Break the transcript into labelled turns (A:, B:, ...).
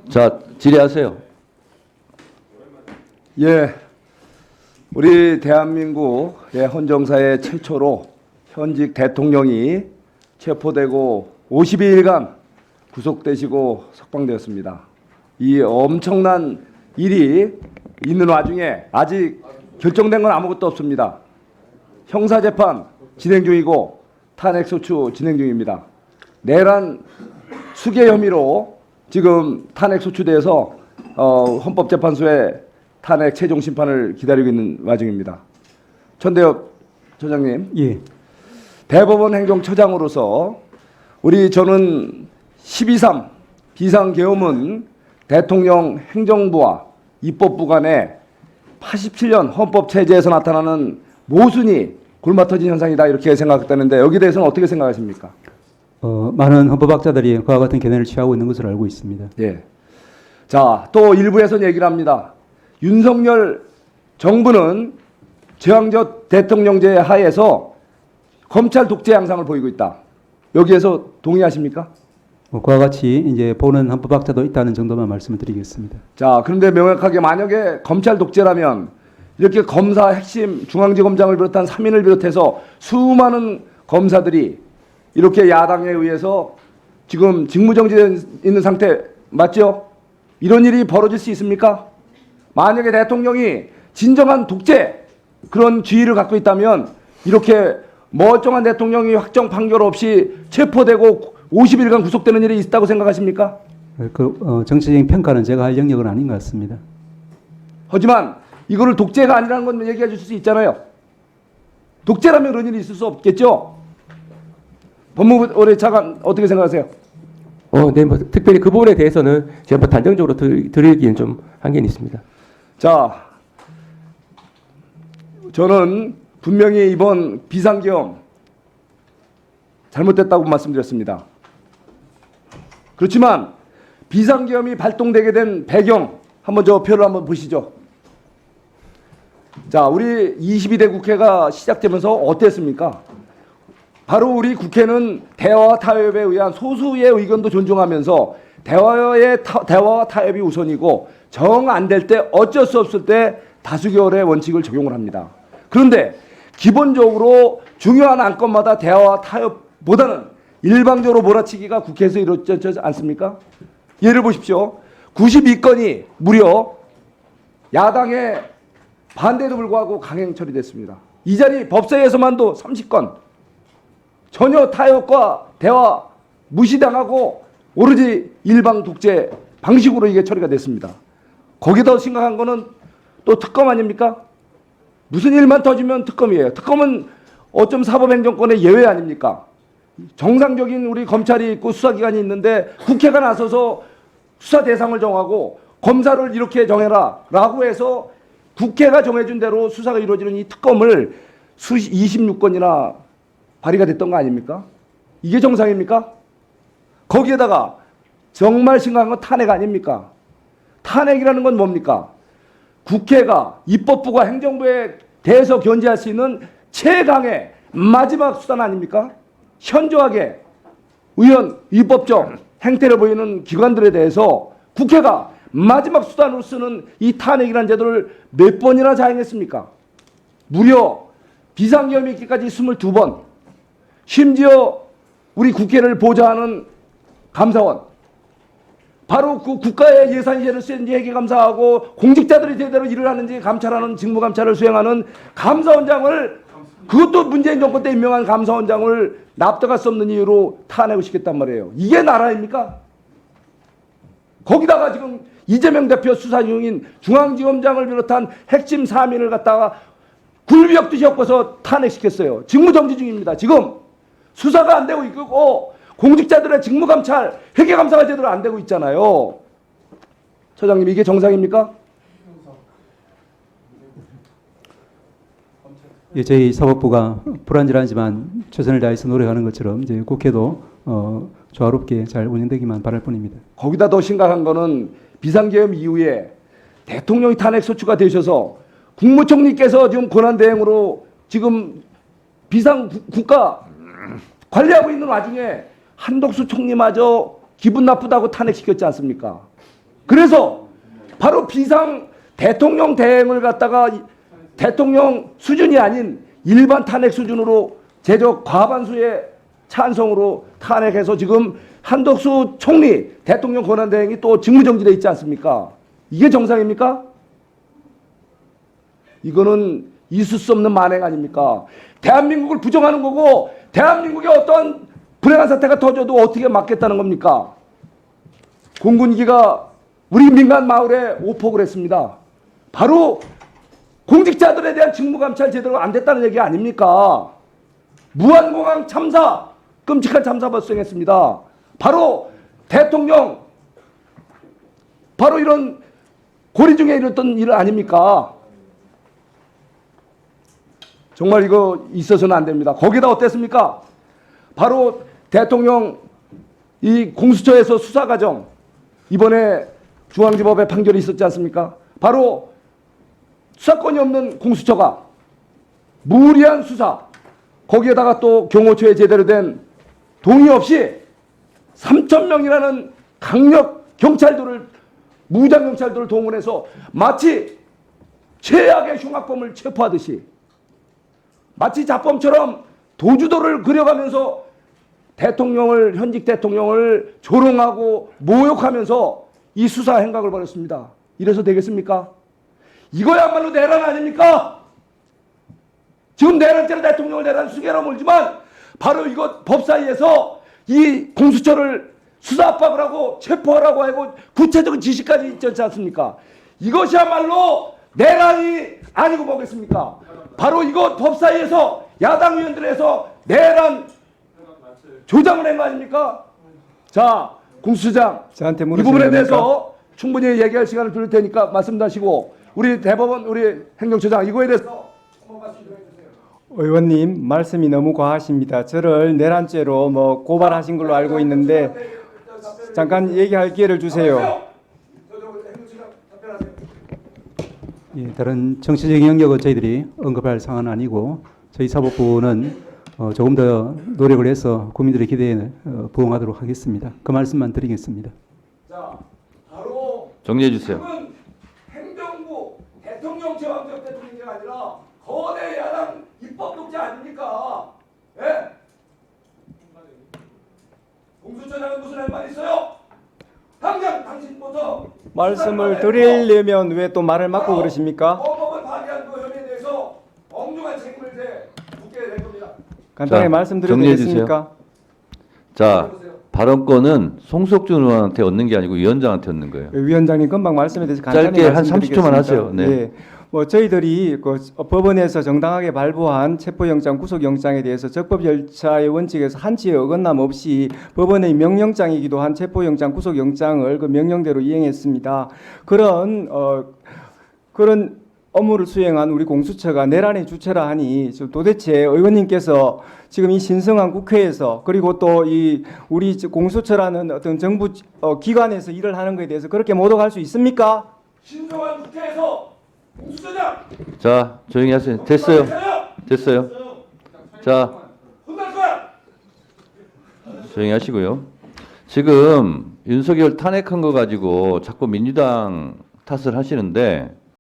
A: 자, 질의하세요.
B: 예, 우리 대한민국의 헌정사의 최초로 현직 대통령이 체포되고 52일간 구속되시고 석방되었습니다. 이 엄청난 일이 있는 와중에 아직 결정된 건 아무것도 없습니다. 형사재판 진행 중이고 탄핵소추 진행 중입니다. 내란 수괴 혐의로 지금 탄핵소추돼서 헌법재판소에 탄핵 최종 심판을 기다리고 있는 와중입니다. 천대엽 처장님,
C: 예.
B: 대법원 행정처장으로서 저는 12.3 비상계엄은 대통령 행정부와 입법부 간에 87년 헌법체제에서 나타나는 모순이 굴마터진 현상이다 이렇게 생각했다는데 여기에 대해서는 어떻게 생각하십니까?
C: 많은 헌법학자들이 그와 같은 견해를 취하고 있는 것으로 알고 있습니다.
B: 예. 자, 또 일부에서는 얘기를 합니다. 윤석열 정부는 제왕적 대통령제 하에서 검찰 독재 양상을 보이고 있다. 여기에서 동의하십니까?
C: 그와 같이 이제 보는 헌법학자도 있다는 정도만 말씀을 드리겠습니다.
B: 자, 그런데 명확하게 만약에 검찰 독재라면 이렇게 검사 핵심 중앙지검장을 비롯한 3인을 비롯해서 수많은 검사들이 이렇게 야당에 의해서 지금 직무정지되어 있는 상태 맞죠? 이런 일이 벌어질 수 있습니까? 만약에 대통령이 진정한 독재 그런 지위를 갖고 있다면 이렇게 멀쩡한 대통령이 확정 판결 없이 체포되고 50일간 구속되는 일이 있다고 생각하십니까?
C: 정치적인 평가는 제가 할 영역은 아닌 것 같습니다.
B: 하지만 이거를 독재가 아니라는 건 얘기해 주실 수 있잖아요. 독재라면 그런 일이 있을 수 없겠죠? 법무부 차관 어떻게 생각하세요?
D: 네, 뭐 특별히 그 부분에 대해서는 제가 뭐 단정적으로 드리기엔 좀 한계는 있습니다.
B: 자, 저는 분명히 이번 비상계엄 잘못됐다고 말씀드렸습니다. 그렇지만 비상계엄이 발동되게 된 배경 한번 저 표를 한번 보시죠. 자, 우리 22대 국회가 시작되면서 어땠습니까? 바로 우리 국회는 대화와 타협에 의한 소수의 의견도 존중하면서 대화와 타협이 우선이고 정 안 될 때 어쩔 수 없을 때 다수결의 원칙을 적용을 합니다. 그런데 기본적으로 중요한 안건마다 대화와 타협보다는 일방적으로 몰아치기가 국회에서 이루어지지 않습니까? 예를 보십시오. 92건이 무려 야당의 반대에도 불구하고 강행 처리됐습니다. 이 자리 법사위에서만도 30건 전혀 타협과 대화 무시당하고 오로지 일방 독재 방식으로 이게 처리가 됐습니다. 거기다 심각한 거는 또 특검 아닙니까? 무슨 일만 터지면 특검이에요. 특검은 어쩜 사법행정권의 예외 아닙니까? 정상적인 우리 검찰이 있고 수사기관이 있는데 국회가 나서서 수사 대상을 정하고 검사를 이렇게 정해라 라고 해서 국회가 정해준 대로 수사가 이루어지는 이 특검을 26건이나 발의가 됐던 거 아닙니까? 이게 정상입니까? 거기에다가 정말 심각한 건 탄핵 아닙니까? 탄핵이라는 건 뭡니까? 국회가 입법부가 행정부에 대해서 견제할 수 있는 최강의 마지막 수단 아닙니까? 현저하게 위법적 행태를 보이는 기관들에 대해서 국회가 마지막 수단으로 쓰는 이 탄핵이라는 제도를 몇 번이나 자행했습니까? 무려 비상계엄이 있기까지 22번, 심지어 우리 국회를 보좌하는 감사원, 바로 그 국가의 예산이 제대로 쓰는지 회계감사하고 공직자들이 제대로 일을 하는지 감찰하는 직무감찰을 수행하는 감사원장을, 그것도 문재인 정권 때 임명한 감사원장을 납득할 수 없는 이유로 탄핵을 시켰단 말이에요. 이게 나라입니까? 거기다가 지금 이재명 대표 수사 중인 중앙지검장을 비롯한 핵심 3인을 갖다가 굴비역듯이 엮어서 탄핵시켰어요. 직무정지 중입니다. 지금 수사가 안 되고 있고 공직자들의 직무감찰, 회계감사가 제대로 안 되고 있잖아요. 처장님, 이게 정상입니까?
C: 예, 저희 사법부가 불안전하지만 최선을 다해서 노력하는 것처럼 이제 국회도 조화롭게 잘 운영되기만 바랄 뿐입니다.
B: 거기다 더 심각한 거는 비상계엄 이후에 대통령이 탄핵소추가 되셔서 국무총리께서 지금 권한대행으로 지금 비상국가 관리하고 있는 와중에 한덕수 총리마저 기분 나쁘다고 탄핵시켰지 않습니까? 그래서 바로 비상 대통령 대행을 갖다가 대통령 수준이 아닌 일반 탄핵 수준으로 제적 과반수의 찬성으로 탄핵해서 지금 한덕수 총리 대통령 권한대행이 또 직무정지돼 있지 않습니까? 이게 정상입니까? 이거는 있을 수 없는 만행 아닙니까? 대한민국을 부정하는 거고 대한민국에 어떤 불행한 사태가 터져도 어떻게 막겠다는 겁니까? 공군기가 우리 민간 마을에 오폭을 했습니다. 바로 공직자들에 대한 직무감찰 제대로 안 됐다는 얘기 아닙니까? 무한공항 참사, 끔찍한 참사 발생했습니다. 바로 대통령, 바로 이런 고리 중에 이랬던 일 아닙니까? 정말 이거 있어서는 안 됩니다. 거기다 어땠습니까? 바로 대통령 이 공수처에서 수사 과정, 이번에 중앙지법의 판결이 있었지 않습니까? 바로 수사권이 없는 공수처가 무리한 수사, 거기에다가 또 경호처에 제대로 된 동의 없이 3,000명이라는 강력 경찰들을, 무장 경찰들을 동원해서 마치 최악의 흉악범을 체포하듯이 마치 자범처럼 도주도를 그려가면서 대통령을, 현직 대통령을 조롱하고 모욕하면서 이 수사 행각을 벌였습니다. 이래서 되겠습니까? 이거야말로 내란 아닙니까? 지금 내란죄로 대통령을 내란 수개로 몰지만 바로 이것 법사위에서 이 공수처를 수사 압박을 하고 체포하라고 하고 구체적인 지시까지 있지 않습니까? 이것이야말로 내란이 아니고 뭐겠습니까? 바로 이것 법사위에서 야당 의원들에서 내란 조장을 한 거 아닙니까? 자, 공수처장,
C: 저한테
B: 이
C: 물으시는
B: 부분에
C: 겁니까?
B: 대해서 충분히 얘기할 시간을 드릴 테니까 말씀하시고 우리 대법원, 우리 행정처장 이거에 대해서 한번 말씀 좀 해주세요.
A: 의원님 말씀이 너무 과하십니다. 저를 내란죄로 뭐 고발하신 걸로 알고 있는데 잠깐 얘기할 기회를 주세요.
C: 예, 다른 정치적인 영역은 저희들이 언급할 상황은 아니고 저희 사법부는 조금 더 노력을 해서 국민들의 기대에 부응하도록 하겠습니다. 그 말씀만 드리겠습니다.
B: 자, 바로
E: 정리해 주세요.
B: 지금은 행정부 대통령 제왕적 대통령이 아니라 거대 야당 입법 독재 아닙니까? 예? 공수처장은 무슨 할 말 있어요? 당장 당신부터
A: 말씀을 드리려면 왜 또 말을 막고 그러십니까?
B: 헌법을 파기한 그 혐의에 대해서 엄중한 책임을 묻게 될 겁니다.
A: 간단하게
E: 자,
A: 말씀드려도
E: 정리해
A: 되겠습니까?
E: 자, 발언권은 송석준 의원한테 얻는 게 아니고 위원장한테 얻는 거예요.
A: 위원장님 금방 말씀에 대해서 간단히
E: 짧게 한 30초만
A: 말씀드리겠습니다.
E: 하세요. 네.
A: 예. 뭐 저희들이 그 법원에서 정당하게 발부한 체포영장, 구속영장에 대해서 적법 절차의 원칙에서 한치의 어긋남 없이 법원의 명령장이기도 한 체포영장, 구속영장을 그 명령대로 이행했습니다. 그런 업무를 수행한 우리 공수처가 내란의 주체라 하니 도대체 의원님께서 지금 이 신성한 국회에서 그리고 또 이 우리 공수처라는 어떤 정부 기관에서 일을 하는 것에 대해서 그렇게 모독할 수 있습니까?
B: 신성한 국회에서 공수처장
E: 자, 조용히 하세요. 됐어요. 됐어요. 자,
B: 혼날 거야.
E: 조용히 하시고요. 지금 윤석열 탄핵한 거 가지고 자꾸 민주당 탓을 하시는데